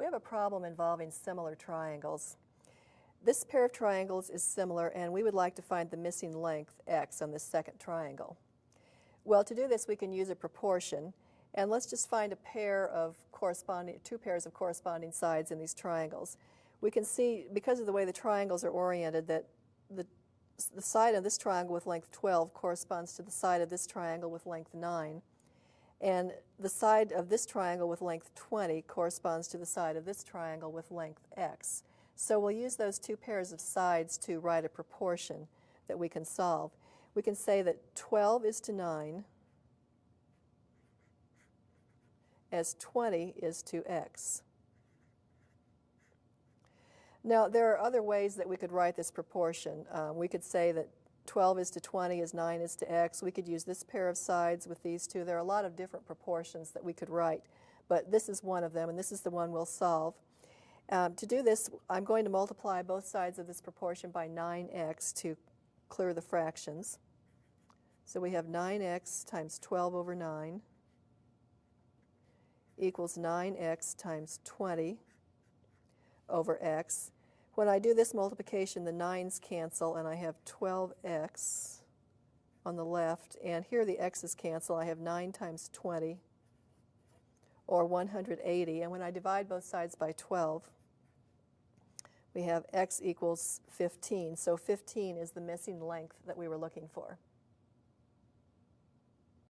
We have a problem involving similar triangles. This pair of triangles is similar, and we would like to find the missing length, x, on this second triangle. Well, to do this, we can use a proportion, and let's just find two pairs of corresponding sides in these triangles. We can see, because of the way the triangles are oriented, that the side of this triangle with length 12 corresponds to the side of this triangle with length 9. And the side of this triangle with length 20 corresponds to the side of this triangle with length x. So we'll use those two pairs of sides to write a proportion that we can solve. We can say that 12 is to 9 as 20 is to x. Now, there are other ways that we could write this proportion. We could say that 12 is to 20 as 9 is to x. We could use this pair of sides with these two. There are a lot of different proportions that we could write, but this is one of them, and this is the one we'll solve. To do this, I'm going to multiply both sides of this proportion by 9x to clear the fractions. So we have 9x times 12 over 9 equals 9x times 20 over x. When I do this multiplication, the 9's cancel, and I have 12x on the left, and here the x's cancel. I have 9 times 20, or 180, and when I divide both sides by 12, we have x equals 15. So 15 is the missing length that we were looking for.